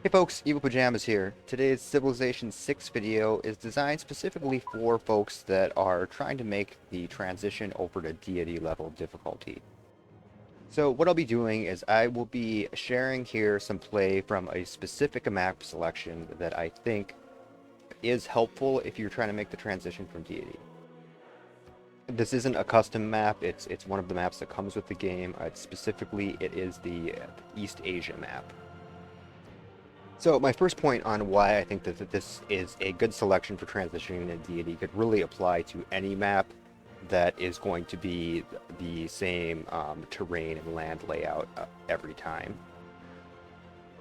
Hey folks, Evil Pajamas here. Today's Civilization 6 video is designed specifically for folks that are trying to make the transition over to deity level difficulty. So what I'll be doing is I will be sharing here some play from a specific map selection that I think is helpful if you're trying to make the transition from deity. This isn't a custom map, it's one of the maps that comes with the game. Specifically, it is the East Asia map. So my first point on why I think that this is a good selection for transitioning into deity could really apply to any map that is going to be the same terrain and land layout every time.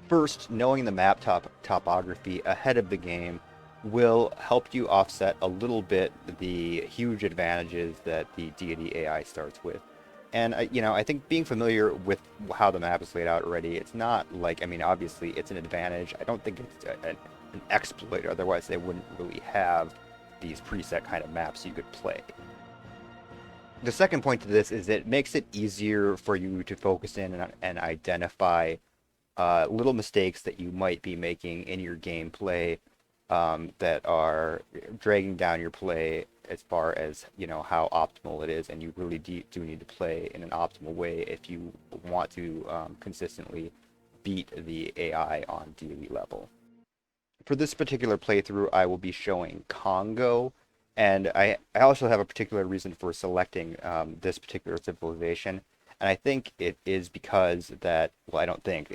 First, knowing the map topography ahead of the game will help you offset a little bit the huge advantages that the deity AI starts with. And I think being familiar with how the map is laid out already, it's not like, I mean, obviously it's an advantage. I don't think it's an exploit, otherwise they wouldn't really have these preset kind of maps you could play. The second point to this is it makes it easier for you to focus in and identify little mistakes that you might be making in your gameplay that are dragging down your play as far as how optimal it is, and you really do need to play in an optimal way if you want to consistently beat the AI on daily level. For this particular playthrough, I will be showing Congo, and I also have a particular reason for selecting this particular civilization, and I think it is because that, well, I don't think,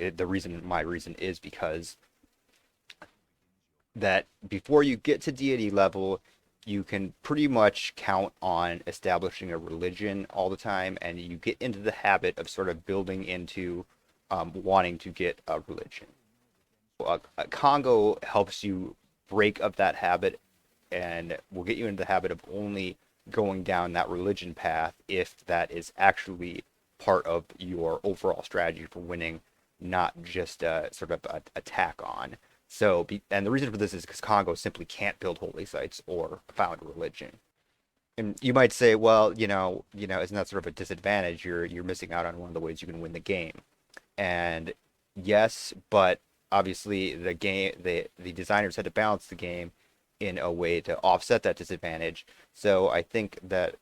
my reason is because that before you get to deity level, you can pretty much count on establishing a religion all the time, and you get into the habit of sort of building into wanting to get a religion. Congo helps you break up that habit and will get you into the habit of only going down that religion path if that is actually part of your overall strategy for winning, not just sort of a tack on. So, and the reason for this is because Congo simply can't build holy sites or found religion. And you might say, well, isn't that sort of a disadvantage? You're missing out on one of the ways you can win the game. And yes, but obviously the designers had to balance the game in a way to offset that disadvantage. So I think that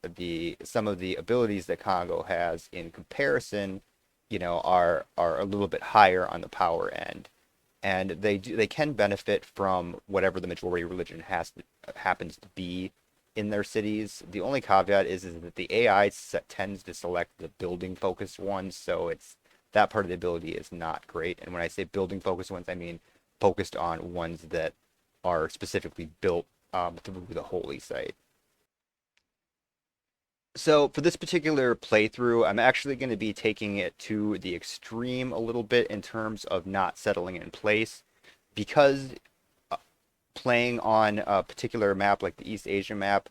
some of the abilities that Congo has in comparison, are a little bit higher on the power end, and they can benefit from whatever the majority religion happens to be in their cities. The only caveat is that the AI tends to select the building focused ones, so it's that part of the ability is not great. And when I say building focused ones, I mean focused on ones that are specifically built through the holy site. So for this particular playthrough, I'm actually going to be taking it to the extreme a little bit in terms of not settling in place, because playing on a particular map like the East Asia map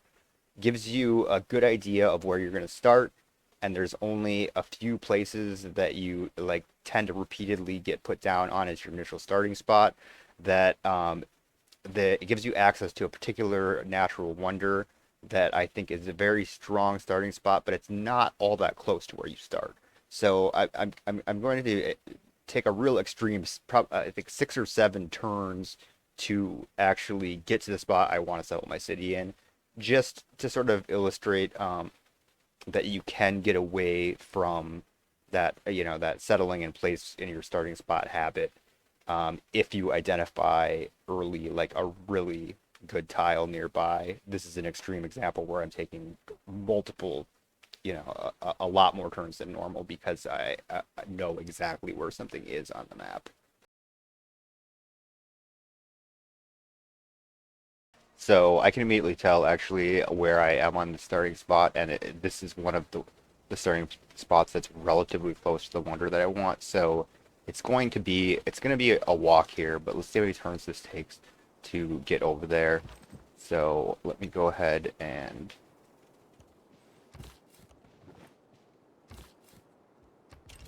gives you a good idea of where you're going to start, and there's only a few places that you like tend to repeatedly get put down on as your initial starting spot, that it gives you access to a particular natural wonder that I think is a very strong starting spot, but it's not all that close to where you start. So I'm going to take a real extreme, I think 6 or 7 turns to actually get to the spot I want to settle my city in, just to sort of illustrate that you can get away from that settling in place in your starting spot habit, if you identify early like a really good tile nearby. This is an extreme example where I'm taking multiple, a lot more turns than normal because I know exactly where something is on the map. So I can immediately tell actually where I am on the starting spot, and this is one of the starting spots that's relatively close to the wonder that I want. So it's going to be a walk here, but let's see how many turns this takes to get over there. So let me go ahead and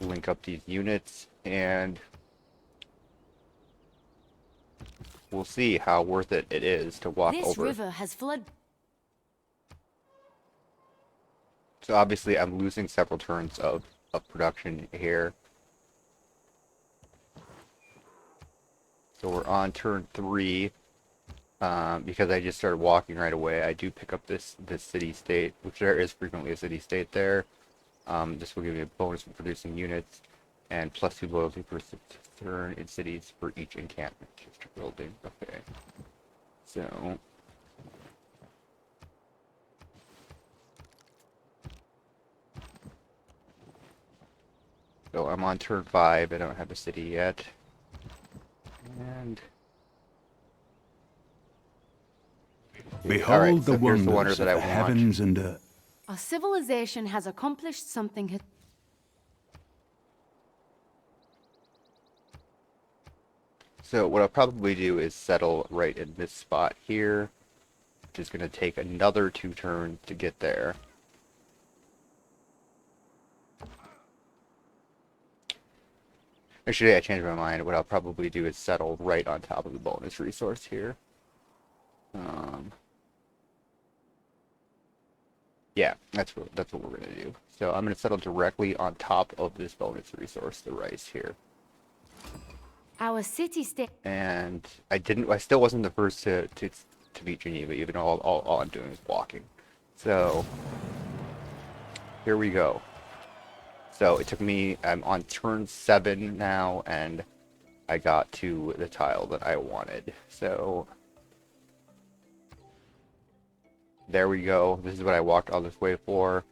link up these units, and we'll see how worth it is to walk This over. river has flood. So obviously I'm losing several turns of production here. So we're on turn 3. Because I just started walking right away, I do pick up this city state, which there is frequently a city state there. This will give me a bonus for producing units, and +2 loyalty per turn in cities for each encampment building. Okay, so I'm on turn 5. I don't have a city yet, and all right. Behold So the here's the wonder wonders that of I the want. heavens and earth. Our civilization has accomplished something. So what I'll probably do is settle right in this spot here, which is going to take another 2 turns to get there. Actually, I changed my mind. What I'll probably do is settle right on top of the bonus resource here. Yeah, that's what we're gonna do. So I'm gonna settle directly on top of this bonus resource, the rice here. Our city-state. And I still wasn't the first to beat Geneva, even though all I'm doing is walking. So here we go. So it took me, I'm on turn 7 now, and I got to the tile that I wanted. So there we go. This is what I walked all this way for,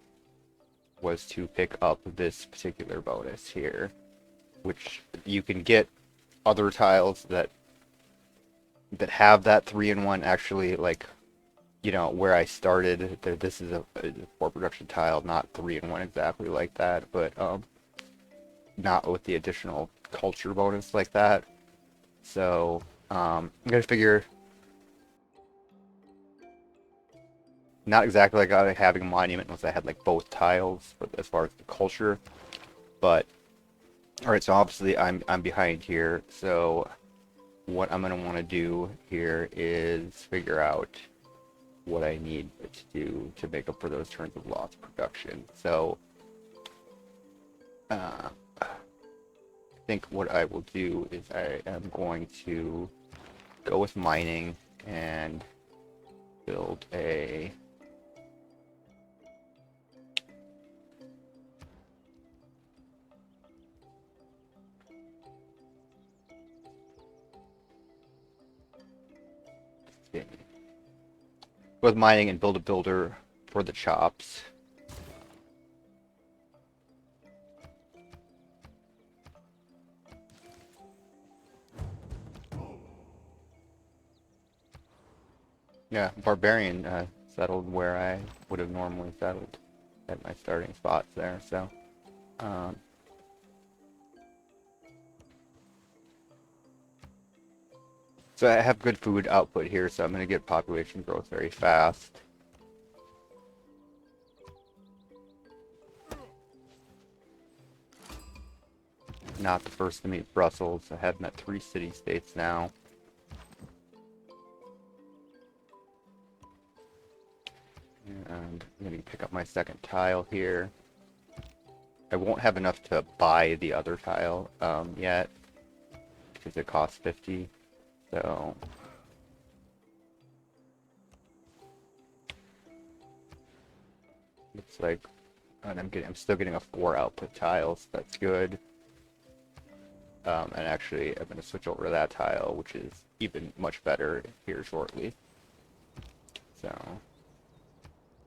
was to pick up this particular bonus here, which you can get other tiles that have that 3-in-1. Actually, like, you know, where I started, this is a 4 production tile, not 3-in-1 exactly like that, but not with the additional culture bonus like that. So I'm gonna figure, not exactly like having a monument unless I had like both tiles, but as far as the culture. But all right, so obviously I'm behind here. So what I'm gonna want to do here is figure out what I need to do to make up for those turns of lost production. So I think what I will do is I am going to go with mining and build a with mining and build a builder for the chops. Yeah, barbarian settled where I would have normally settled at my starting spots there. So so I have good food output here, so I'm going to get population growth very fast. Not the first to meet Brussels. I have met 3 city-states now. And I'm going to pick up my second tile here. I won't have enough to buy the other tile yet, because it costs 50. So looks like, and I'm still getting a 4 output tile, so that's good. And actually, I'm going to switch over to that tile, which is even much better here shortly. So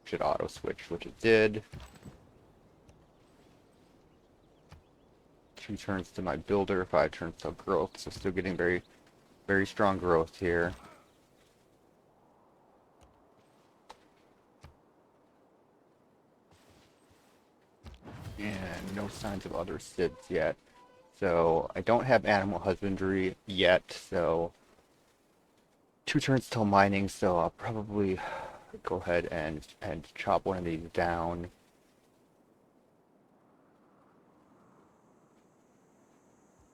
should auto switch, which it did. 2 turns to my builder, 5 turns to growth, so still getting very, very strong growth here. And no signs of other SIDS yet. So I don't have animal husbandry yet, so 2 turns till mining, so I'll probably go ahead and chop one of these down.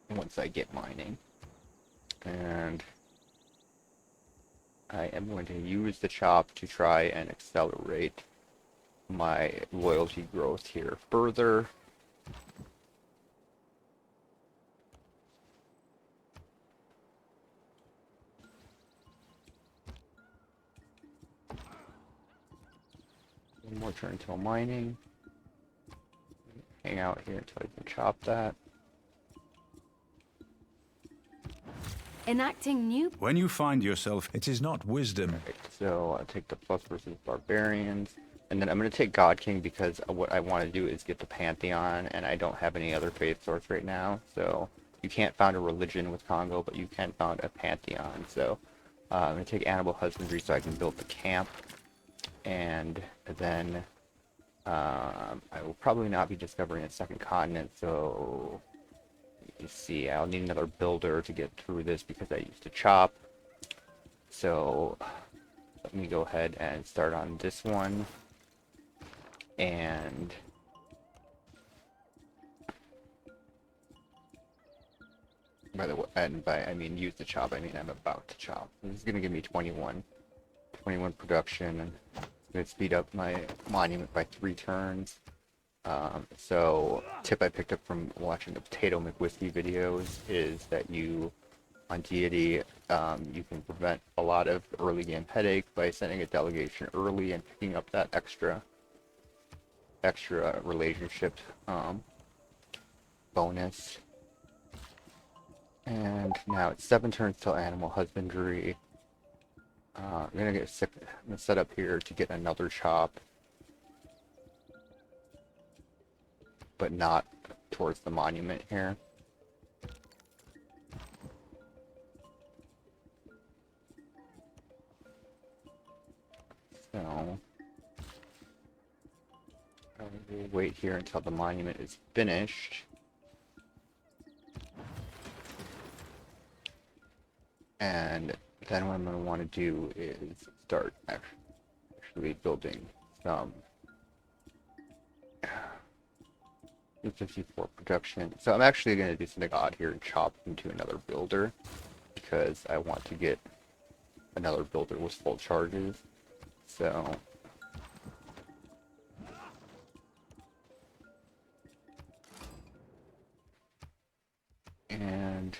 Once I get mining. And I am going to use the chop to try and accelerate my loyalty growth here further. One more turn until mining. Hang out here until I can chop that. Enacting new. When you find yourself, it is not wisdom. Right, so I'll take the plus versus barbarians. And then I'm going to take God King because what I want to do is get the Pantheon, and I don't have any other faith source right now. So you can't found a religion with Congo, but you can found a Pantheon. So I'm going to take Animal Husbandry so I can build the camp. And then I will probably not be discovering a second continent, so you see, I'll need another builder to get through this because I used to chop. So let me go ahead and start on this one. And by the way, and by I mean use the chop, I mean I'm about to chop. This is gonna give me 21 production, and it's gonna speed up my monument by 3 turns. So tip I picked up from watching the Potato McWhiskey videos is that you on Deity you can prevent a lot of early game headache by sending a delegation early and picking up that extra relationship bonus. And now it's 7 turns till Animal Husbandry. I'm gonna set up here to get another chop, but not towards the monument here. So I will wait here until the monument is finished. And then what I'm going to want to do is start actually building some 54 production. So I'm actually going to do something odd here and chop into another builder because I want to get another builder with full charges. So and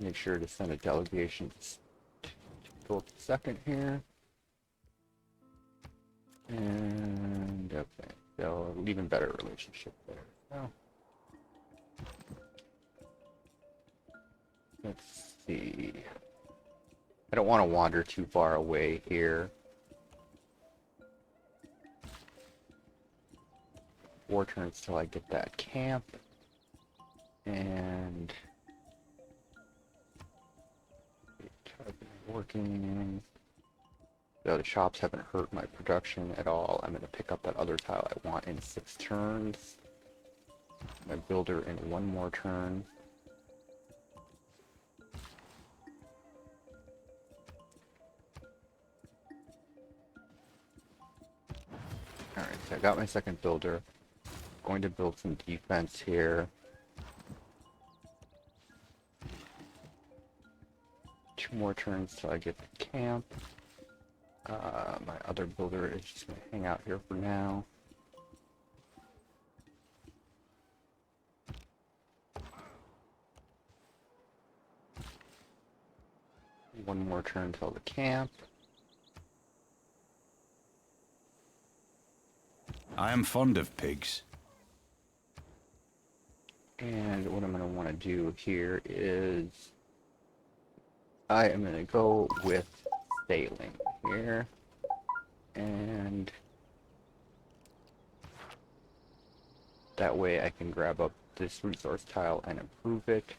make sure to send a delegation to build the second here. And okay, so even better relationship there. So let's see. I don't want to wander too far away here. 4 turns till I get that camp. And working. So the shops haven't hurt my production at all. I'm going to pick up that other tile I want in 6 turns. My builder in 1 more turn. Alright, so I got my second builder. Going to build some defense here. 2 more turns till I get the camp. My other builder is just going to hang out here for now. One more turn till the camp. I am fond of pigs. And what I'm going to want to do here is I am going to go with sailing here. And that way I can grab up this resource tile and improve it.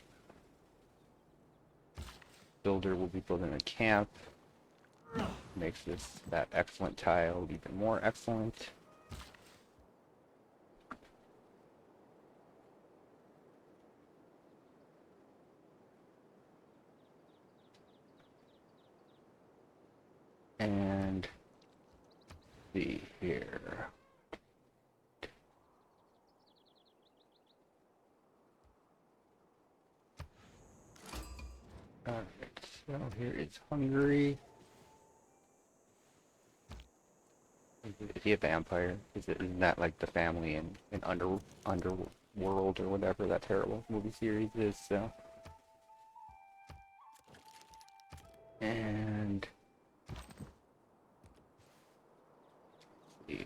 Builder will be building a camp. Makes that excellent tile even more excellent. And see here. Alright, so here is Hungary. Is he a vampire? Isn't that like the family in Underworld or whatever that terrible movie series is? So, and let's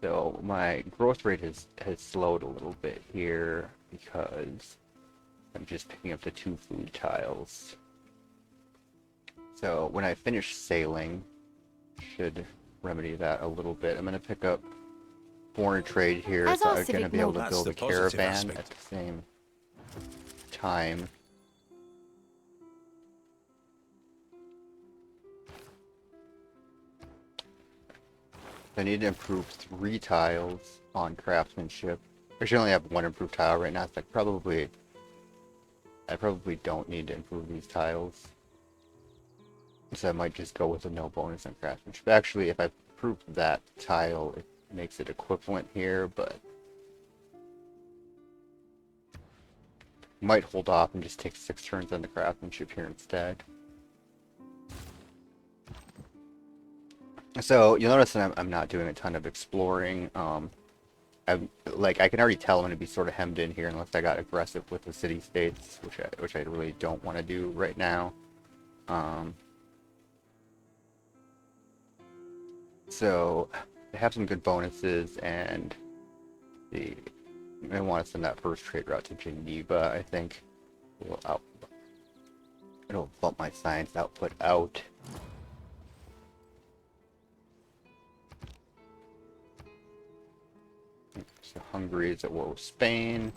So my growth rate has slowed a little bit here because I'm just picking up the 2 food tiles. So when I finish sailing, should remedy that a little bit. I'm going to pick up foreign trade here, As so our I'm going to civic be able to That's build the a positive caravan aspect. at the same time. I need to improve 3 tiles on craftsmanship. I should only have 1 improved tile right now, so I probably don't need to improve these tiles. So I might just go with a no bonus on craftsmanship. Actually, if I improve that tile, it makes it equivalent here, but might hold off and just take 6 turns on the craftsmanship here instead. So you'll notice that I'm not doing a ton of exploring. I can already tell I'm going to be sort of hemmed in here unless I got aggressive with the city-states, which I really don't want to do right now. So they have some good bonuses, and I want to send that first trade route to Geneva. I think it'll bump my science output out. So Hungary is at war with Spain.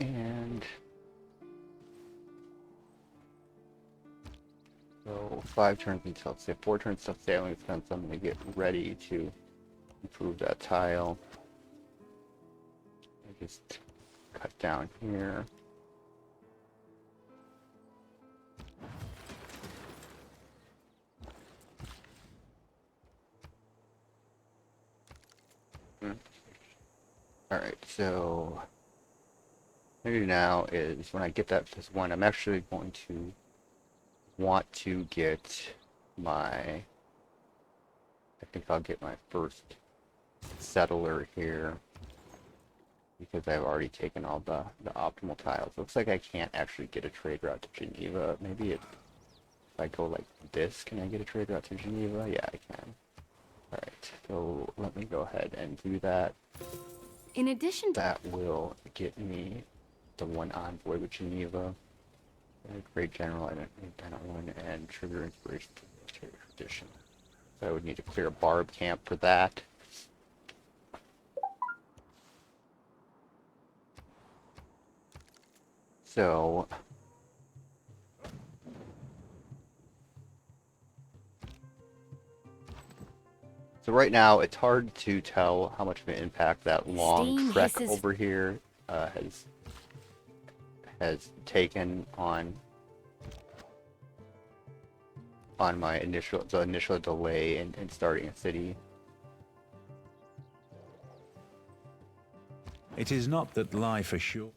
And so 5 turns until, say 4 turns until sailing, then I'm going to get ready to improve that tile. I just cut down here. Alright, so maybe now is when I get that this one, I'm actually going to want to get I think I'll get my first settler here because I've already taken all the optimal tiles. Looks like I can't actually get a trade route to Geneva. Maybe if I go like this, can I get a trade route to Geneva? Yeah, I can. Alright, so let me go ahead and do that. In addition to That will get me the 1 envoy with Geneva. Great general, I don't want, and trigger inspiration to military tradition. So I would need to clear a barb camp for that. So right now it's hard to tell how much of an impact that long steam trek hisses. over here has taken on my initial delay in starting a city. It is not that life assures.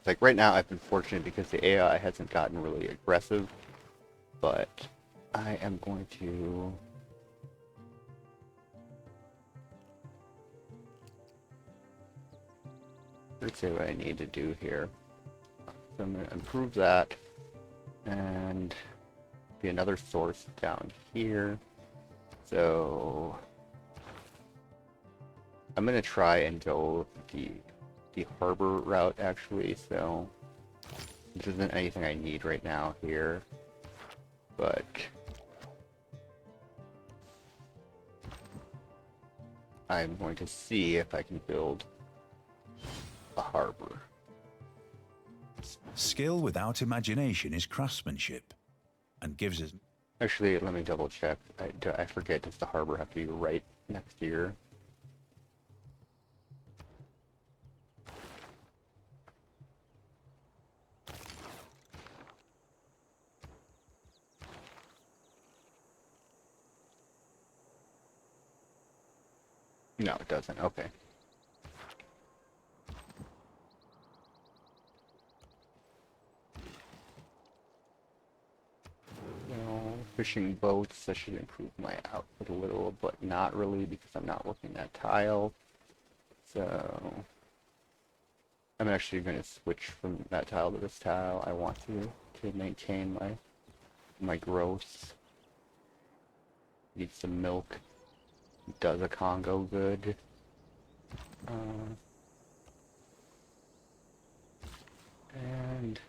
Like right now I've been fortunate because the AI hasn't gotten really aggressive, but I am going to let's see what I need to do here. So I'm going to improve that and be another source down here. So I'm going to try and go the harbor route actually. So this isn't anything I need right now here, but I'm going to see if I can build a harbor. Skill without imagination is craftsmanship, and gives us. Actually, let me double check. I forget, does the harbor have to be right next year? No, it doesn't. Okay. No, fishing boats, that should improve my output a little, but not really because I'm not working that tile. So I'm actually going to switch from that tile to this tile. I want to maintain my my growth. Need some milk. Does a Congo good? And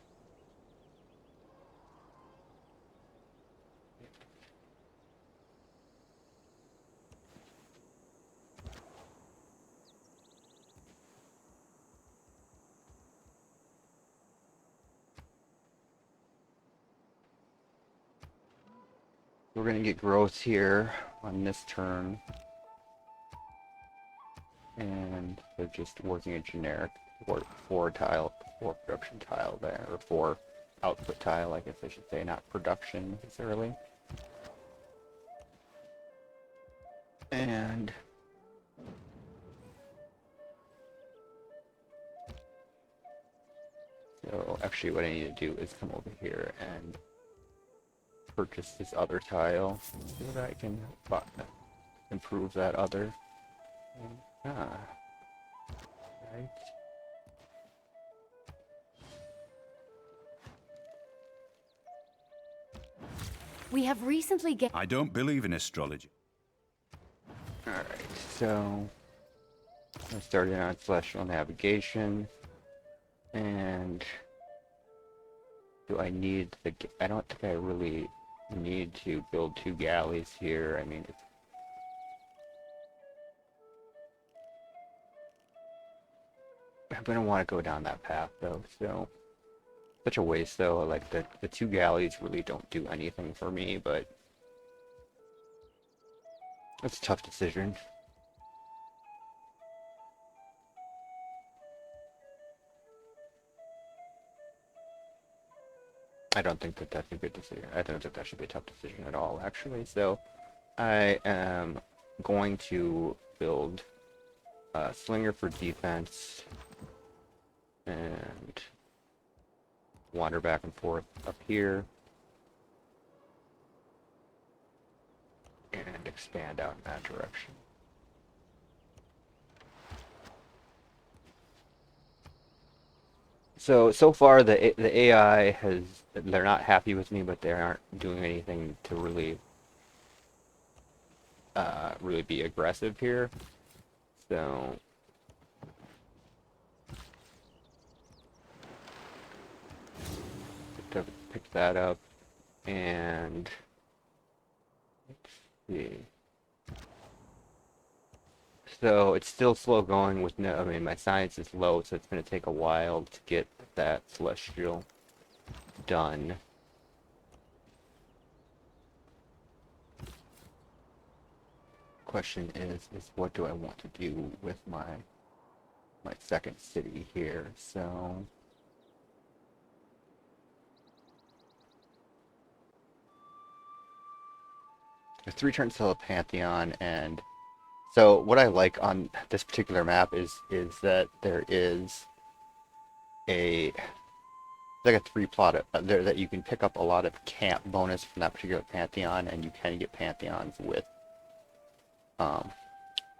we're gonna get growth here on this turn. And they're just working a generic four tile, four production tile there, or four output tile, I guess I should say, not production necessarily. And so actually what I need to do is come over here and purchase this other tile so that I can improve that other. Right. We have recently get. I don't believe in astrology. Alright, so I started on Celestial Navigation, and do I need the... I don't think I really need to build 2 galleys here. I mean, it's... I'm gonna want to go down that path though, so... Such a waste though, like the 2 galleys really don't do anything for me, but... It's a tough decision. I don't think that that's a good decision. I don't think that should be a tough decision at all, actually. So, I am going to build a Slinger for defense and wander back and forth up here and expand out in that direction. So far the AI has, they're not happy with me, but they aren't doing anything to really really be aggressive here. So pick that up, and let's see. So it's still slow going with no, I mean my science is low, so it's going to take a while to get that celestial done. Question is what do I want to do with my second city here? So there's 3 turns till a Pantheon, and so what I like on this particular map is that there is a like a 3 plot there that you can pick up a lot of camp bonus from that particular Pantheon, and you can get Pantheons with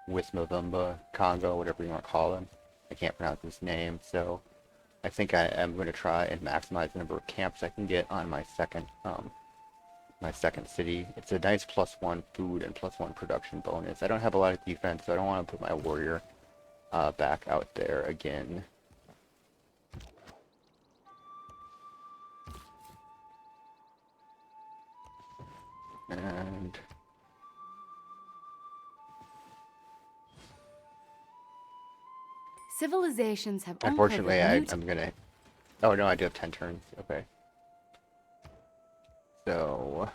Movumba, Congo, whatever you want to call him. I can't pronounce his name, so I think I am going to try and maximize the number of camps I can get on my second city. It's a nice +1 food and +1 production bonus. I don't have a lot of defense, so I don't want to put my warrior back out there again. And Civilizations have unfortunately, uncovered I'm gonna... Oh no, I do have 10 turns. Okay. So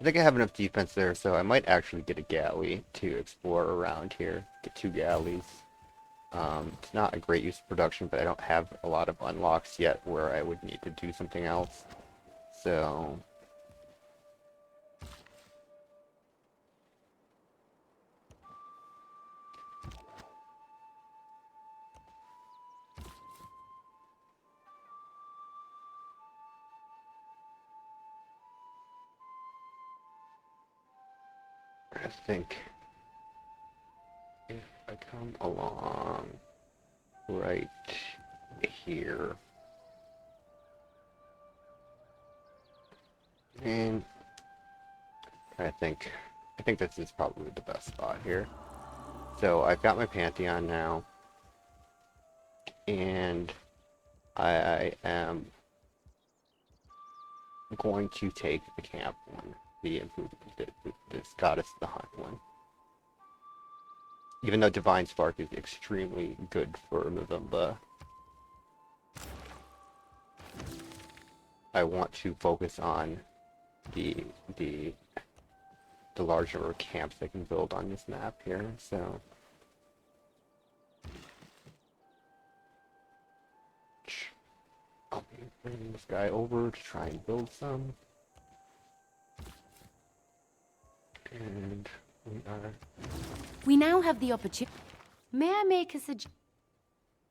I think I have enough defense there, so I might actually get a galley to explore around here. Get 2 galleys. It's not a great use of production, but I don't have a lot of unlocks yet where I would need to do something else. So I think if I come along right here, I think this is probably the best spot here. So I've got my Pantheon now, and I am going to take the camp one, the improvement, this goddess of the hunt one. Even though Divine Spark is extremely good for Mavumba, I want to focus on the large number of camps I can build on this map here. So I'll be bringing this guy over to try and build some. And We now have the opportunity. May I make a suggestion?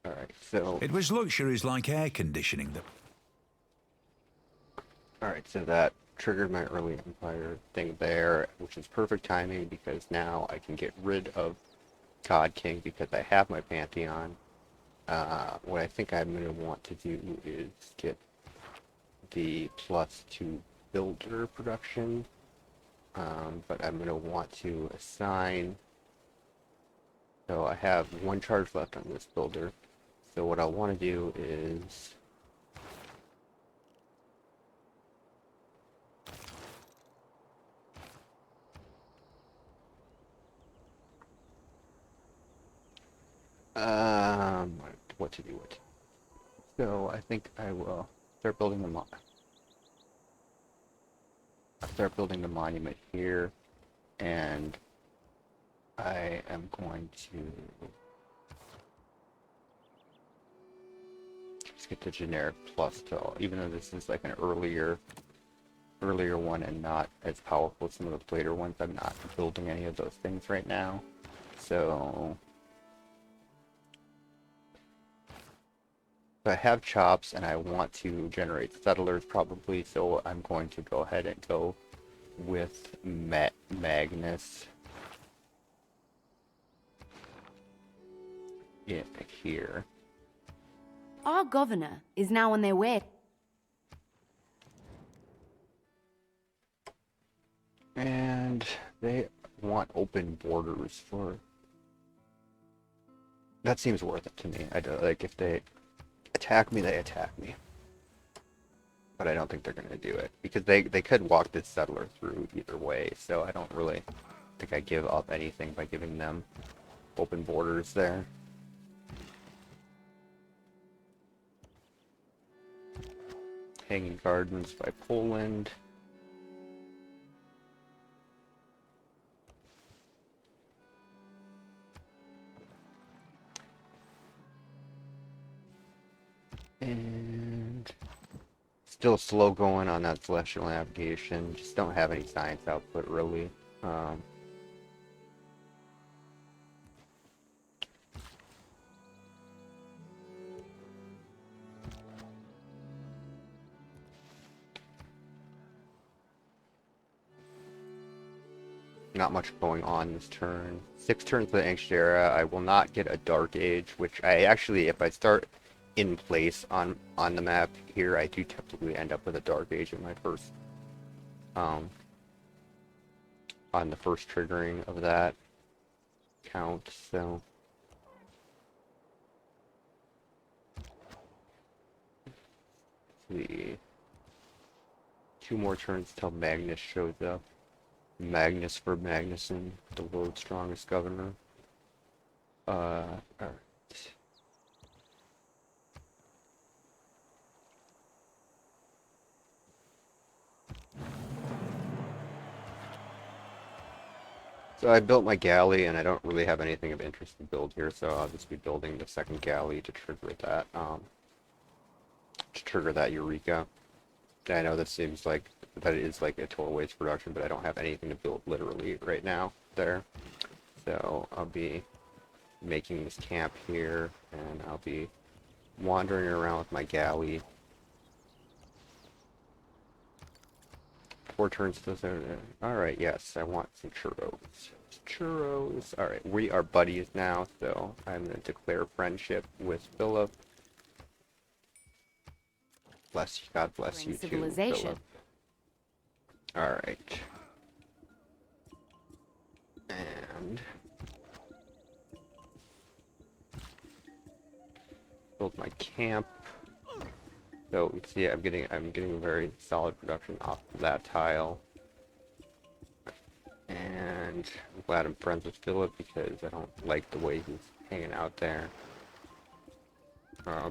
alright, so It was luxuries like air conditioning that... alright, so that triggered my early empire thing there, which is perfect timing because now I can get rid of God King because I have my Pantheon. What I think I'm going to want to do is get the +2 builder production, but I'm going to want to assign, so I have 1 charge left on this builder, so what I want to do is what to do. So I think I will start building the monument here, and I am going to just get the generic plus to all, even though this is like an earlier one and not as powerful as some of the later ones. I'm not building any of those things right now, so I have chops and I want to generate settlers probably, so I'm going to go ahead and go with Magnus in here. Our governor is now on their way. And they want open borders for... That seems worth it to me. I don't, like, if they attack me, they attack me. But I don't think they're going to do it, because they could walk this settler through either way, so I don't really think I give up anything by giving them open borders there. Hanging Gardens by Poland. And still slow going on that celestial navigation. Just don't have any science output really. Not much going on this turn. 6 turns of the Ancient Era. I will not get a Dark Age, which I actually, if I start in place on the map here, I do typically end up with a Dark Age in my first, on the first triggering of that count, so. Let's see. 2 more turns till Magnus shows up. Magnus for Magnuson, the world's strongest governor. Alright. So I built my galley, and I don't really have anything of interest to build here, so I'll just be building the second galley to trigger that Eureka. I know this seems like that is like a total waste of production, but I don't have anything to build literally right now there. So I'll be making this camp here, and I'll be wandering around with my galley. 4 turns to the... Alright, yes, I want some churros. Churros. Alright, we are buddies now, so I'm going to declare friendship with Philip. Bless you, God bless you too, Philip. Alright. And build my camp. So you can see I'm getting very solid production off of that tile. And I'm glad I'm friends with Philip because I don't like the way he's hanging out there.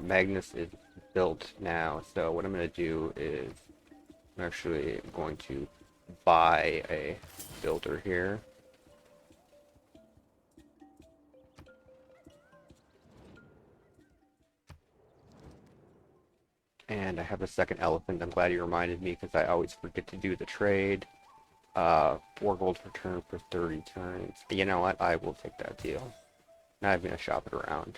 Magnus is built now, so what I'm going to do is I'm actually going to buy a builder here. And I have a second elephant. I'm glad you reminded me because I always forget to do the trade. 4 gold per turn for 30 turns. You know what? I will take that deal. Not even gonna shop it around.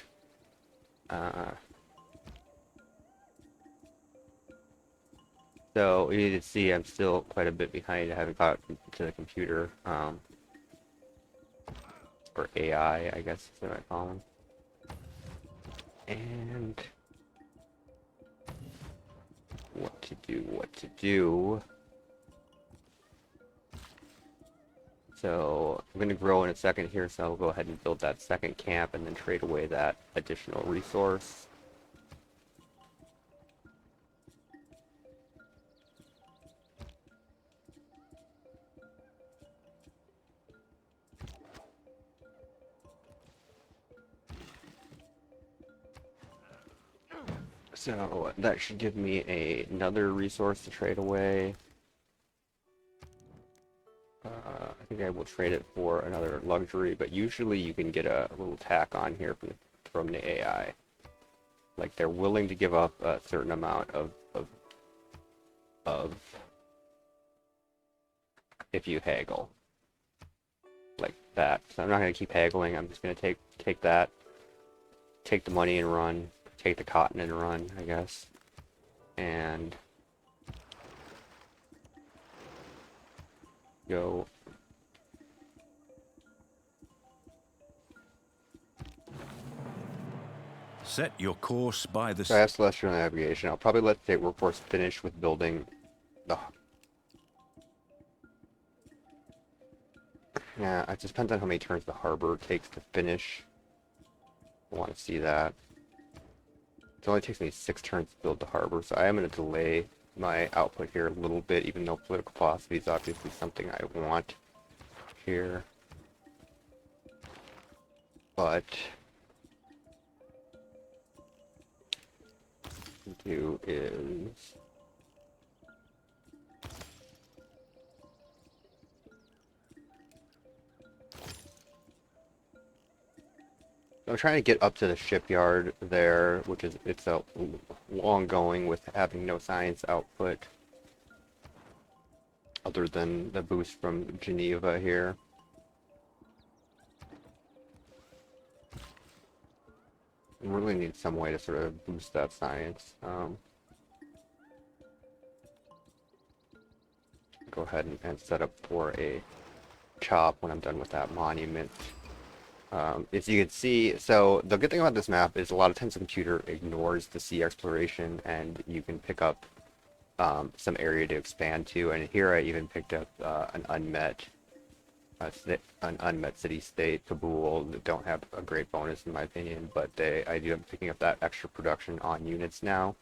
So you can see I'm still quite a bit behind. I haven't got to the computer, or AI, I guess is what I call them. And what to do. So I'm going to grow in a second here, so I'll go ahead and build that second camp and then trade away that additional resource. So that should give me another resource to trade away. I think I will trade it for another luxury, but usually you can get a little tack on here from the AI. Like they're willing to give up a certain amount of if you haggle. Like that. So I'm not gonna keep haggling, I'm just gonna take that, take the money and run, take the cotton and run, I guess. And go. Set your course by the... So I have Celestial Navigation. I'll probably let State Workforce finish with building the... Yeah, it just depends on how many turns the harbor takes to finish. I want to see that. It only takes me 6 turns to build the harbor, so I am going to delay my output here a little bit, even though political philosophy is obviously something I want here. But what I'll do is I'm trying to get up to the shipyard there, which is it's a long going with having no science output other than the boost from Geneva here. I really need some way to sort of boost that science. Go ahead and set up for a chop when I'm done with that monument. As you can see, so the good thing about this map is a lot of times the computer ignores the sea exploration and you can pick up some area to expand to, and here I even picked up an unmet city-state, Kabul, that don't have a great bonus in my opinion, but I do am picking up that extra production on units now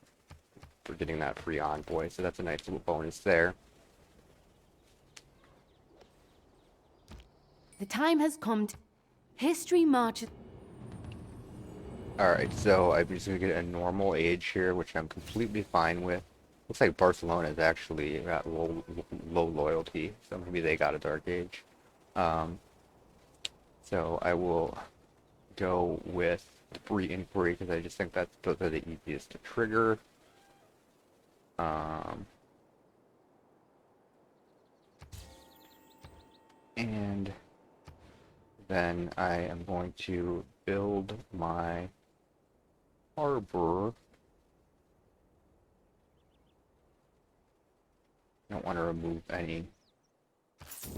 for getting that free envoy, so that's a nice little bonus there. The time has come to... History marches... Alright, so I'm just going to get a normal age here, which I'm completely fine with. Looks like Barcelona is actually got low loyalty, so maybe they got a dark age. So I will go with the free inquiry because I just think those are the easiest to trigger. And then I am going to build my harbor. I don't want to remove any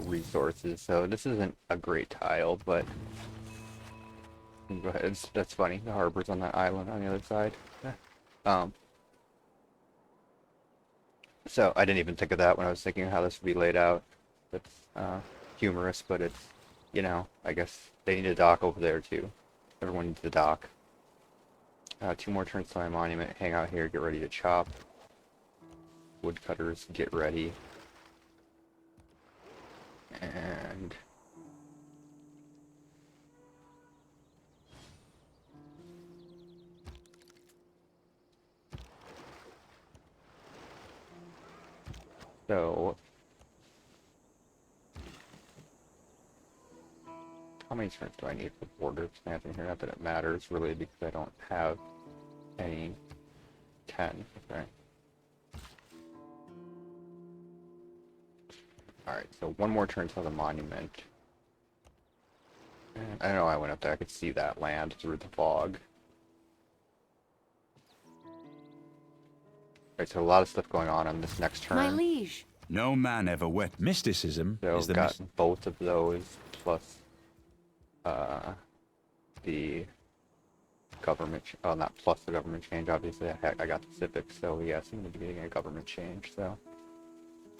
resources, so this isn't a great tile, but go ahead. That's funny. The harbor's on that island on the other side. So I didn't even think of that when I was thinking of how this would be laid out. That's humorous, but it's you know, I guess they need a dock over there too. Everyone needs a dock. 2 more turns to my monument. Hang out here, get ready to chop. Woodcutters, get ready. And so how many turns do I need for border expansion here? Not that it matters really, because I don't have any 10. Okay. Alright, so 1 more turn till the monument. And I know I went up there, I could see that land through the fog. Alright, so a lot of stuff going on this next turn. My liege. No man ever wept. Mysticism So is the got both of those, plus the government, not plus the government change, obviously. I got the civics, so yeah, seem to be getting a government change, so.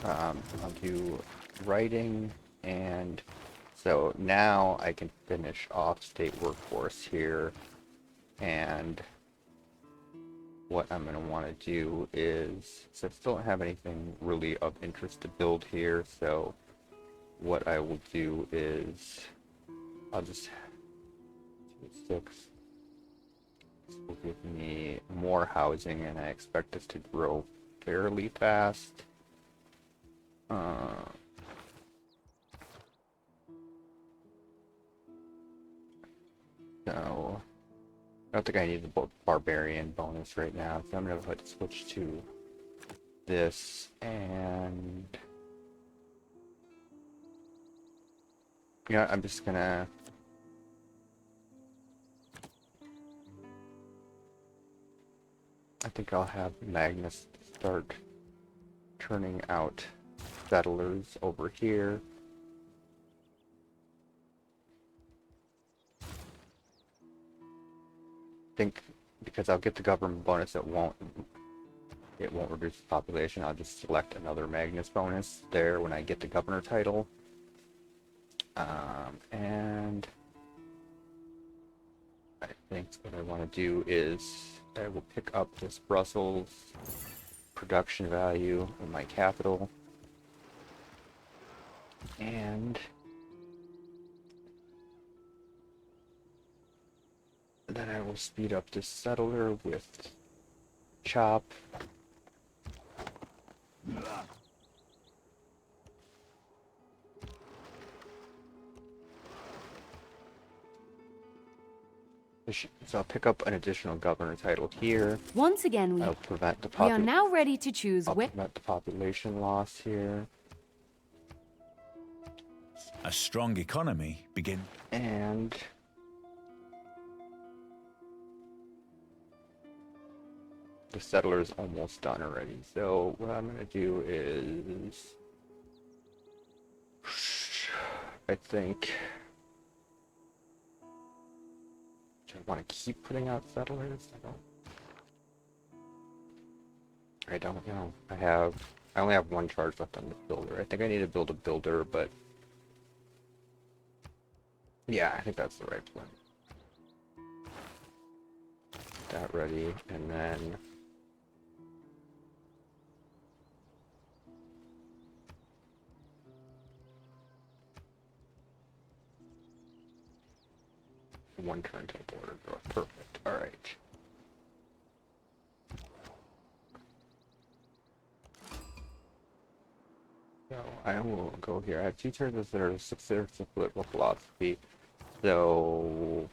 I'll do writing, and so now I can finish off state workforce here, and what I'm going to want to do is, so I still don't have anything really of interest to build here, so what I will do is, I'll just, 6, this will give me more housing, and I expect this to grow fairly fast. So, I don't think I need the barbarian bonus right now, so I'm going to switch to this, and I'm just going to I think I'll have Magnus start turning out settlers over here. I think because I'll get the government bonus, it won't reduce the population. I'll just select another Magnus bonus there when I get the governor title. And I think what I want to do is I will pick up this Brussels production value in my capital, and then I will speed up this settler with chop. So I'll pick up an additional governor title here. Once again, I'll prevent the we are now ready to choose I'll prevent the population loss here. A strong economy begin. And the settler is almost done already. So what I'm going to do is, I think, do I want to keep putting out settlers? I don't know. I only have 1 charge left on the builder. I think I need to build a builder, but yeah, I think that's the right plan. That ready, and then one turn to the border growth. Perfect. All right. So I will go here. I have 2 turns that are 6 turns of political philosophy. So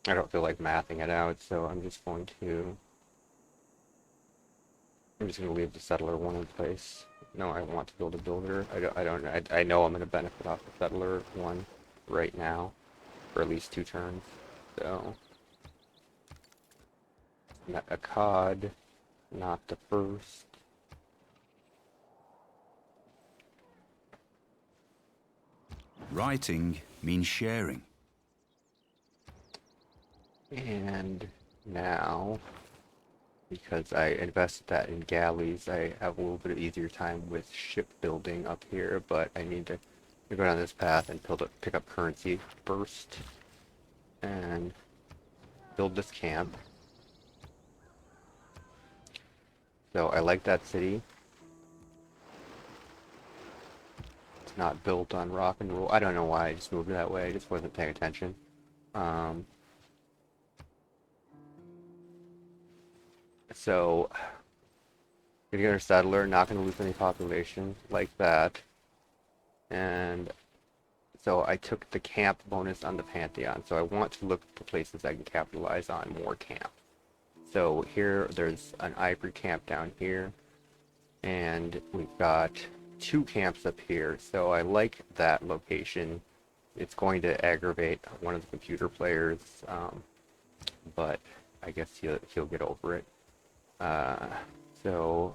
I don't feel like mathing it out, so I'm just going to leave the settler 1 in place. No, I want to build a builder. I know I'm going to benefit off the settler 1 right now, for at least 2 turns. So a cod, not the first. Writing means sharing. And now because I invested that in galleys. I have a little bit of easier time with shipbuilding up here, but I need to go down this path and pick up currency first and build this camp. So I like that city. It's not built on rock and roll. I don't know why I just moved that way. I just wasn't paying attention. So gonna get a settler, not gonna lose any population like that. And so I took the camp bonus on the Pantheon. So I want to look for places I can capitalize on more camp. So here, there's an ivory camp down here, and we've got 2 camps up here. So I like that location. It's going to aggravate one of the computer players, but I guess he'll get over it. So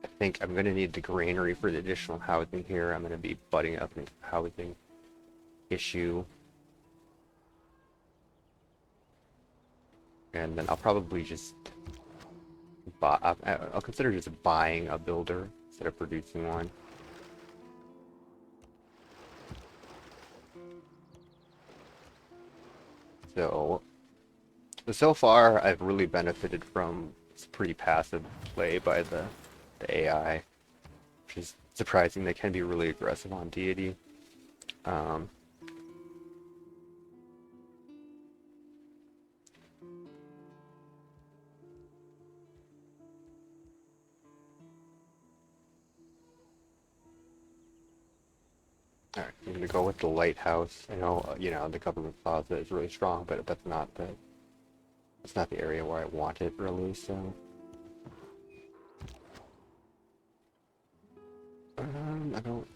I think I'm going to need the granary for the additional housing here. I'm going to be butting up a housing issue. And then I'll probably just I'll consider just buying a builder instead of producing one. So far I've really benefited from pretty passive play by the AI, which is surprising. They can be really aggressive on Deity. Alright, I'm gonna go with the lighthouse. I know, the government plaza is really strong, but that's not the area where I want it really, so. I don't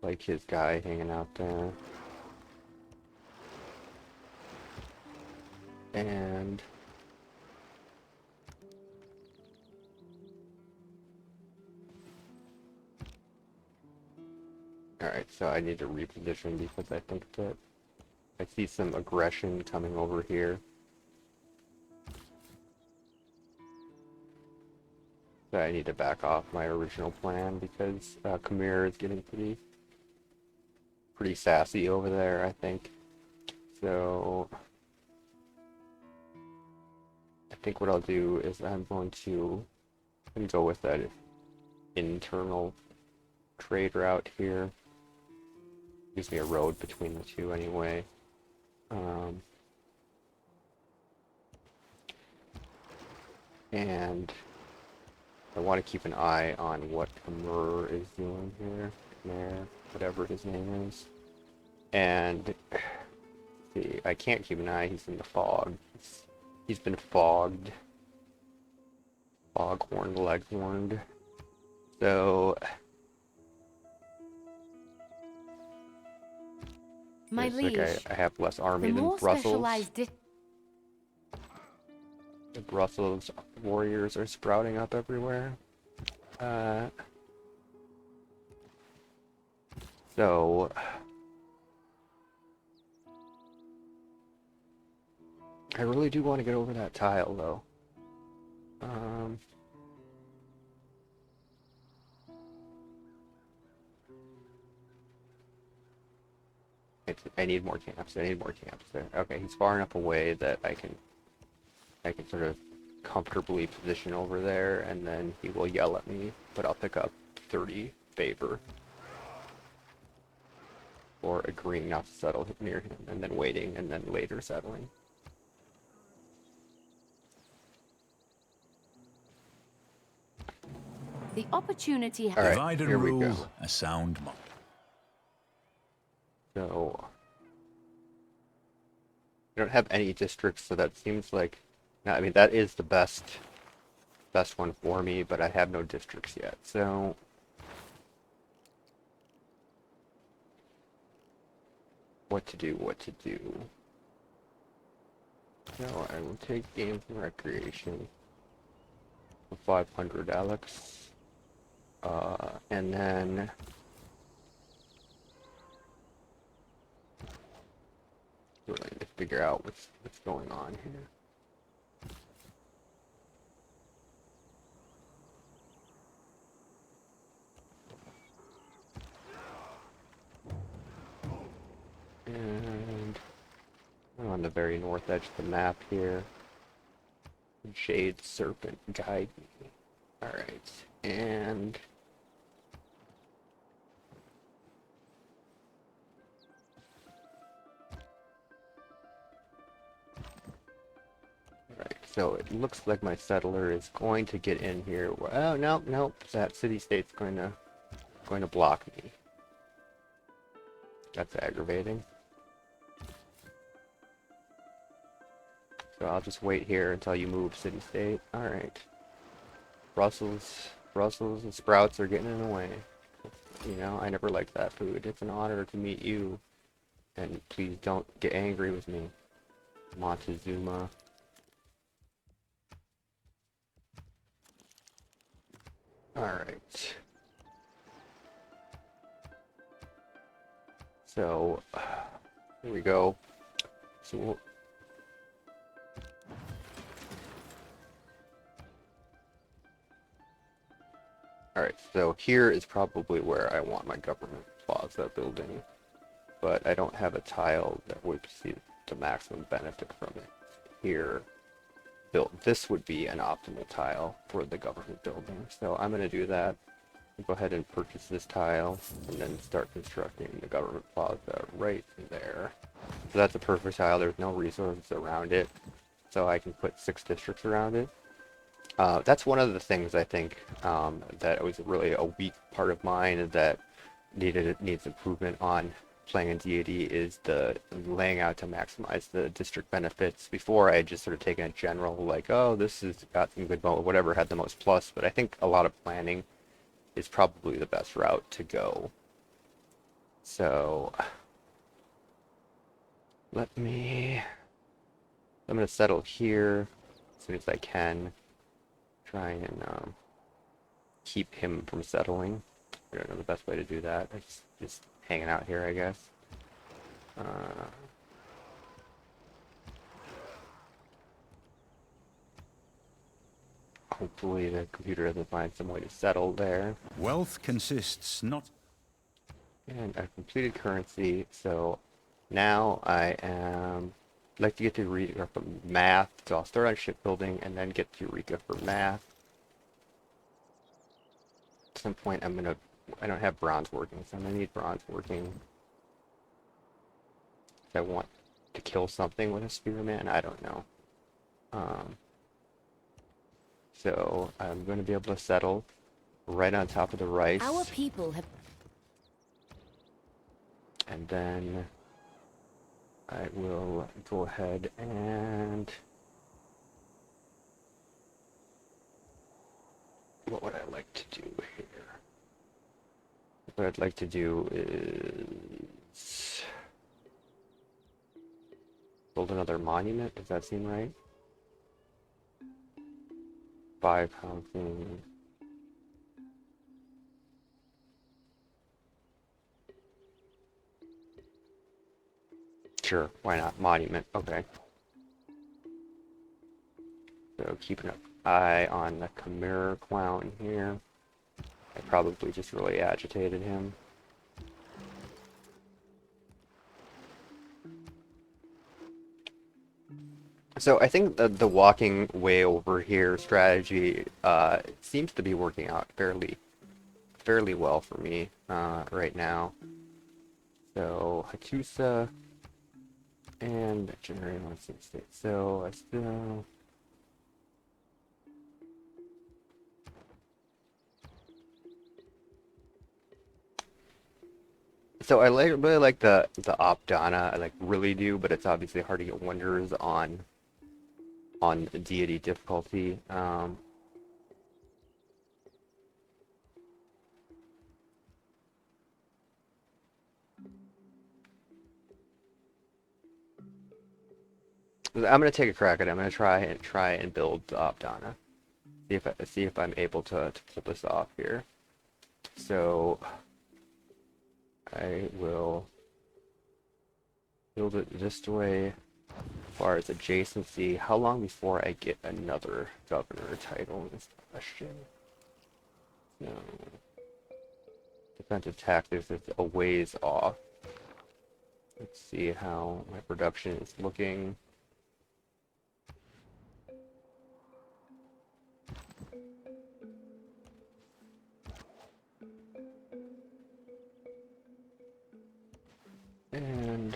like his guy hanging out there. And alright, so I need to reposition because I think that I see some aggression coming over here. So I need to back off my original plan because Khmer is getting pretty sassy over there, I think. So I think what I'll do is I'm going to go with that internal trade route here. Gives me a road between the two anyway. And I want to keep an eye on what Khmer is doing here. Khmer, whatever his name is. And see, I can't keep an eye. He's in the fog. He's been fogged. Foghorned, leghorned. So my liege, like I have less army the than more Brussels. specialized The Brussels warriors are sprouting up everywhere. So I really do want to get over that tile, though. I need more camps. I need more camps there. Okay, he's far enough away that I can sort of comfortably position over there, and then he will yell at me, but I'll pick up 30 favor for agreeing not to settle near him, and then waiting, and then later settling. the opportunity. All right, Divide and here we rule, go. a sound monk. So I don't have any districts, so that seems like, I mean, that is the best one for me, but I have no districts yet. So what to do? So I will take games and recreation for 500, Alex, and then really need to figure out what's going on here. And I'm on the very north edge of the map here. Jade Serpent guide me. Alright, and right, so it looks like my settler is going to get in here. Oh no, nope, that city-state's going to block me. That's aggravating. So I'll just wait here until you move, city-state. Alright. Brussels and sprouts are getting in the way. You know, I never liked that food. It's an honor to meet you. And please don't get angry with me. Montezuma. Alright. So, here we go. So, alright, so here is probably where I want my government plaza building. But I don't have a tile that would see the maximum benefit from it here. This would be an optimal tile for the government building. So I'm going to do that. Go ahead and purchase this tile and then start constructing the government plaza right there. So that's a perfect tile. There's no resources around it. So I can put 6 districts around it. That's one of the things I think that was really a weak part of mine that needs improvement on playing in Deity is the laying out to maximize the district benefits. Before I had just sort of taken a general like, oh, this has got some good whatever had the most plus, but I think a lot of planning is probably the best route to go. So I'm gonna settle here as soon as I can. Try and keep him from settling. I don't know the best way to do that. It's just hanging out here, I guess. Hopefully the computer doesn't find some way to settle there. Wealth consists not... And I've completed currency, so now I am... I'd like to get to Eureka for math, so I'll start on shipbuilding and then get to Eureka for math. At some point I don't have bronze working, so I'm gonna need bronze working. If I want to kill something with a spearman, I don't know. So I'm going to be able to settle right on top of the rice. Our people have... And then I will go ahead and... What would I like to do here? What I'd like to do is... build another monument. Does that seem right? 5 housing. Sure, why not? Monument, okay. So keeping an eye on the Khmer clown here. I probably just really agitated him. So I think the walking way over here strategy seems to be working out fairly well for me right now. So Hatusa and generate one state. So I still... So I really like the Opdana, I really do, but it's obviously hard to get wonders on deity difficulty. I'm gonna take a crack at it. I'm gonna try and build the Opdana. See if I'm able to pull this off here. So I will build it this way. As far as adjacency, how long before I get another governor title is the question. No. Defensive tactics is a ways off. Let's see how my production is looking. And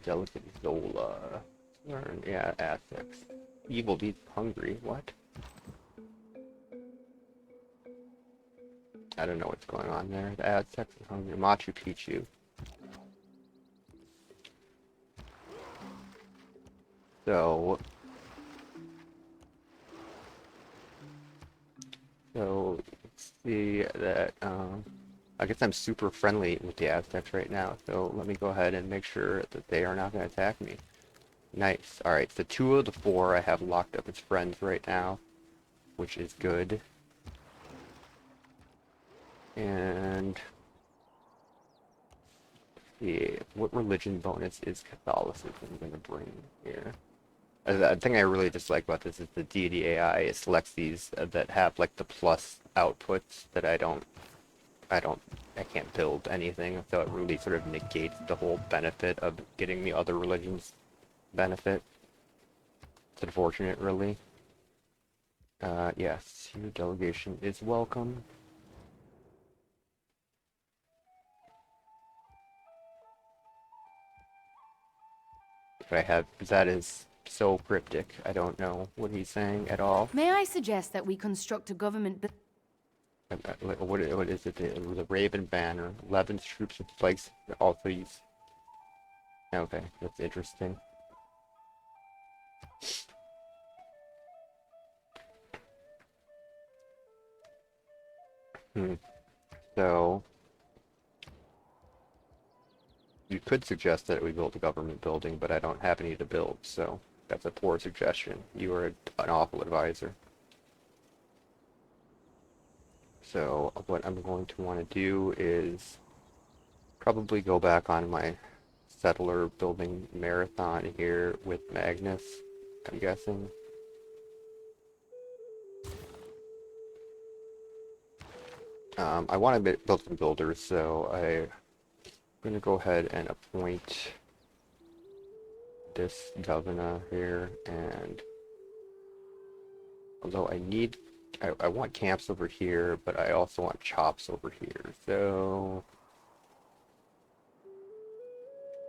delicate Zola. Learn, yeah, Aztecs. Evil eats hungry. What? I don't know what's going on there. The Aztecs are hungry. Machu Picchu. So, let's see that. I guess I'm super friendly with the Aztecs right now. So let me go ahead and make sure that they are not going to attack me. Nice. All right. So 2 of the 4 I have locked up as friends right now, which is good. And yeah, what religion bonus is Catholicism going to bring here? The thing I really dislike about this is the deity AI. It selects these that have like the plus outputs that I can't build anything. So it really sort of negates the whole benefit of getting the other religions benefit. It's unfortunate, really. Yes, your delegation is welcome. But that is so cryptic. I don't know what he's saying at all. May I suggest that we construct a government... What is it? The Raven Banner. 11 troops with spikes also use. Okay, that's interesting. So, you could suggest that we build a government building, but I don't have any to build, so that's a poor suggestion. You are an awful advisor. So, what I'm going to want to do is probably go back on my settler building marathon here with Magnus, I'm guessing. I want to build some builders, so I'm going to go ahead and appoint this governor here, and although I want camps over here, but I also want chops over here, so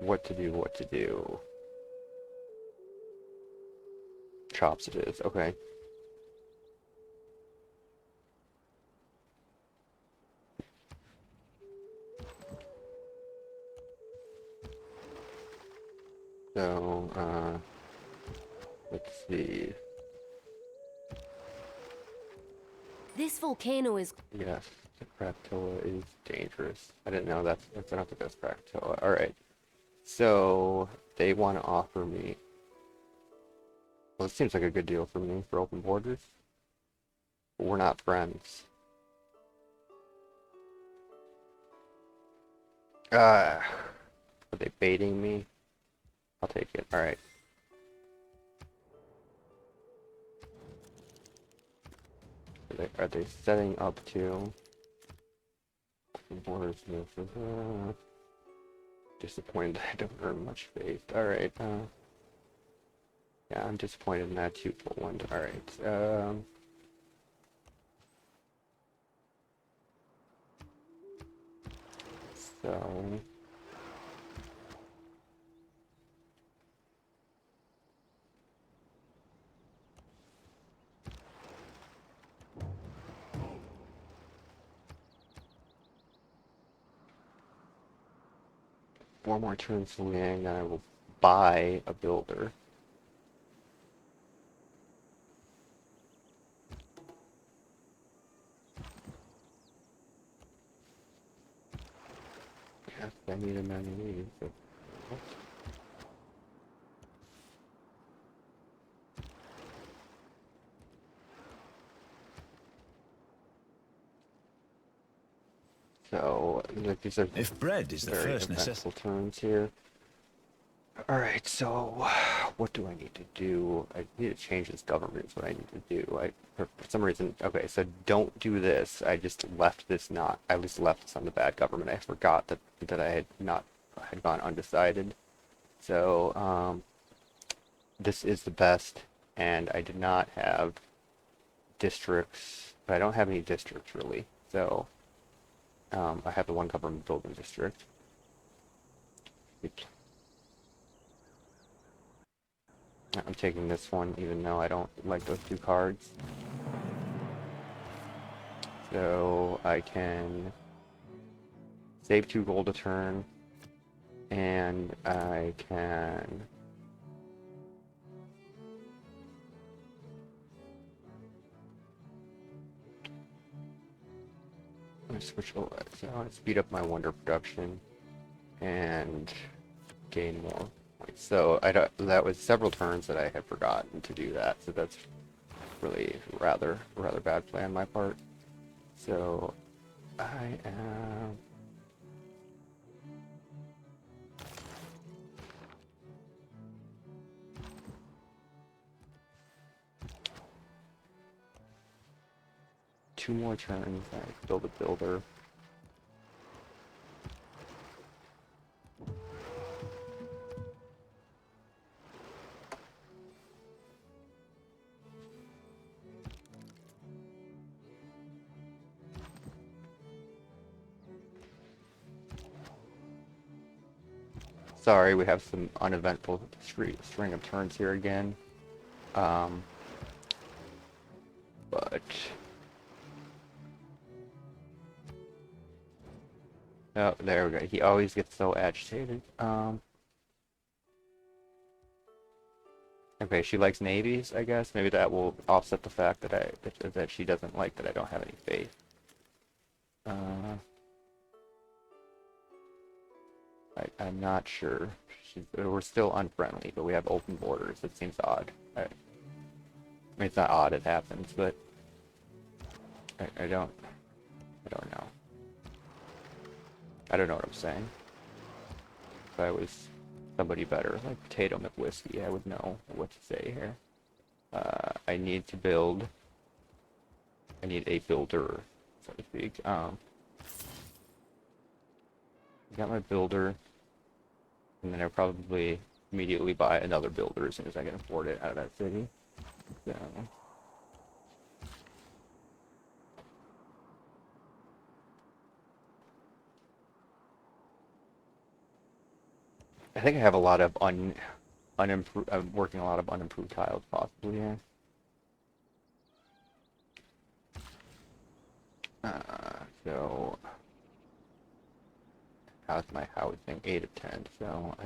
what to do. Chops it is, okay. So, let's see. This volcano is... Yes, the Krakatoa is dangerous. I didn't know that's not the best Krakatoa. Alright. So, they want to offer me... Well, it seems like a good deal for me for open borders. But we're not friends. Are they baiting me? I'll take it. Alright. Are they setting up to... Borders move. Disappointed that I don't earn much faith. Alright, yeah, I'm disappointed in that 2-1. Alright, so... Four more turns to Liang, then I will buy a builder. Yes, I need a man. So, like these are If bread is the very first eventful necessity. turns here. Alright, so what do I need to do? I need to change this government is what I need to do. For some reason, okay, so don't do this. I just left this not, I just left this on the bad government. I forgot that I had not, had gone undecided. So, this is the best, and I did not have districts, but I don't have any districts really. So, I have the one government building district. I'm taking this one, even though I don't like those two cards. So I can save 2 gold a turn, and I can switch over. So I want to speed up my wonder production and gain more points. So I don't, that was several turns that I had forgotten to do that. So that's really rather bad play on my part. So I am. Two more turns. I build a builder. Sorry, we have some uneventful string of turns here again. Um, but oh, there we go. He always gets so agitated. Okay, she likes navies, I guess. Maybe that will offset the fact that that she doesn't like that I don't have any faith. I'm not sure. We're still unfriendly, but we have open borders. It seems odd. I mean, it's not odd. It happens, but I don't know. I don't know what I'm saying. If I was somebody better, like Potato McWhiskey, I would know what to say here. I need to build. I need a builder, so to speak. I got my builder, and then I'll probably immediately buy another builder as soon as I can afford it out of that city. So. I think I have a lot of unimproved. I'm working a lot of unimproved tiles, possibly. Yeah. So how's my housing? 8 of 10. So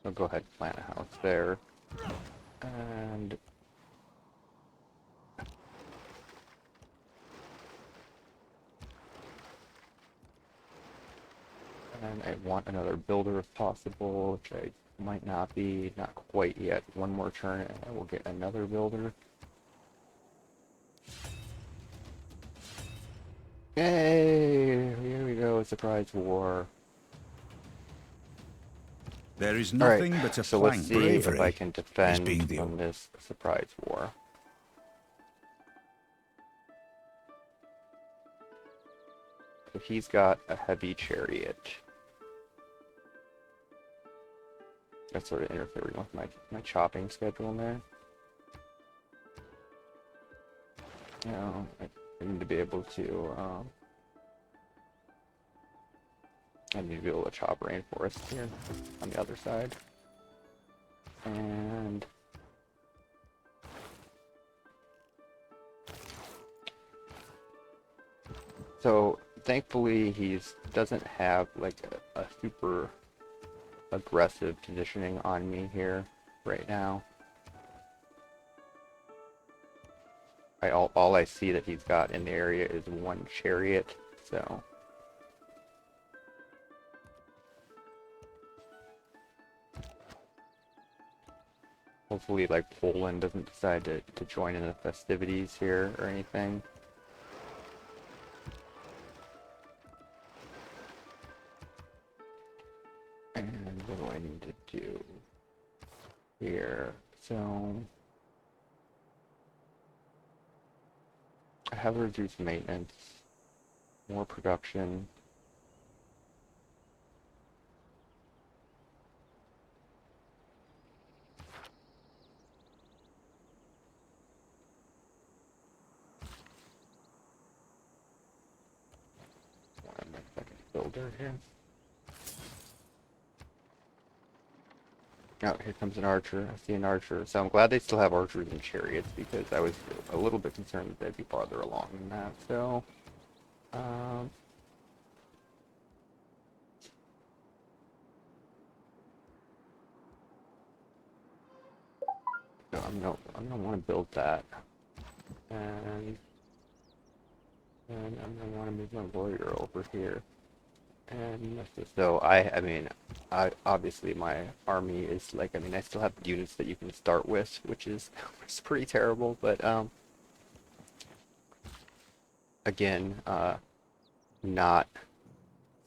I'll go ahead and plant a house there, and I want another builder if possible, which I might not be, not quite yet. One more turn, and I will get another builder. Yay! Here we go, surprise war. There is Alright, nothing but a so let's flank see if I bravery can as defend being the from this surprise war. So he's got a heavy chariot. That's sort of interfering with my chopping schedule there. You know, I need to be able to, I need to be able to chop rainforest here on the other side. And so thankfully he doesn't have like a super aggressive positioning on me here right now. All I see that he's got in the area is one chariot, so hopefully like Poland doesn't decide to join in the festivities here or anything. I need to do here? So I have reduced maintenance, more production. My second builder here. Oh, here comes an archer. I see an archer. So I'm glad they still have archers and chariots because I was a little bit concerned that they'd be farther along than that. So, um, so I'm gonna want to build that, and then I'm gonna want to move my warrior over here. And so I mean, obviously my army is like, I mean, I still have units that you can start with, which is pretty terrible, but again, not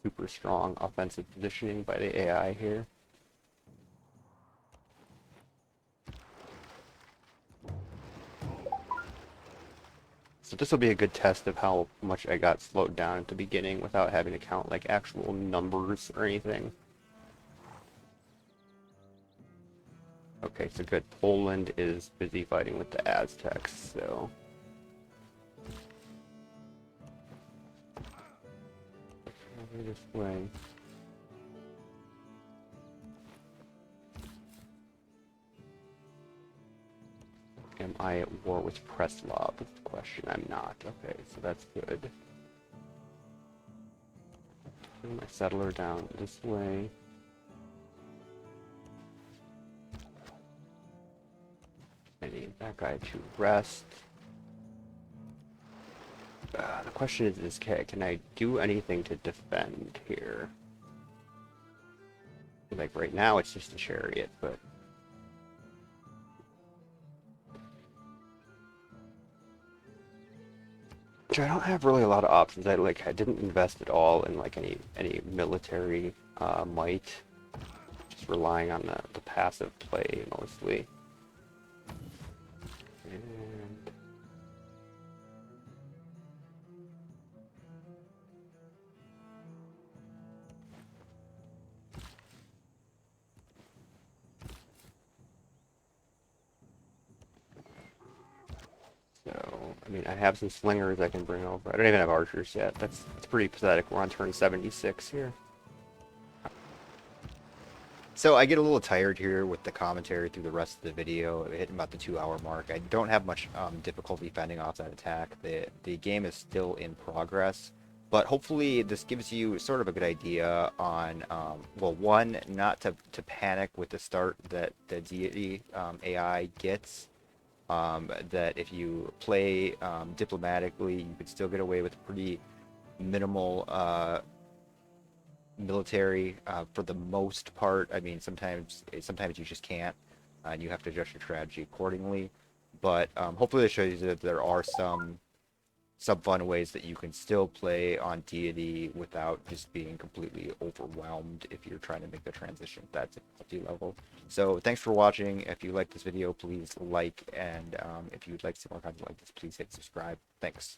super strong offensive positioning by the AI here. So this will be a good test of how much I got slowed down at the beginning without having to count like actual numbers or anything. Okay, so good. Poland is busy fighting with the Aztecs, so over this way. Am I at war with Preslav? Is the question. I'm not. Okay, so that's good. Bring my settler down this way. I need that guy to rest. The question is, can I do anything to defend here? Like right now, it's just a chariot, but I don't have really a lot of options. I didn't invest at all in like any military might. Just relying on the passive play mostly. And so, I mean, I have some slingers I can bring over. I don't even have archers yet. That's pretty pathetic. We're on turn 76 here. So I get a little tired here with the commentary through the rest of the video, hitting about the 2 hour mark. I don't have much difficulty fending off that attack. The game is still in progress, but hopefully this gives you sort of a good idea on, well, one, not to panic with the start that the Deity AI gets. That if you play diplomatically, you could still get away with pretty minimal military for the most part. I mean, sometimes you just can't, and you have to adjust your strategy accordingly. But hopefully, it shows you that there are some fun ways that you can still play on Deity without just being completely overwhelmed if you're trying to make the transition at that difficulty level. So thanks for watching. If you like this video, please like, and if you'd like to see more content like this, please hit subscribe. Thanks.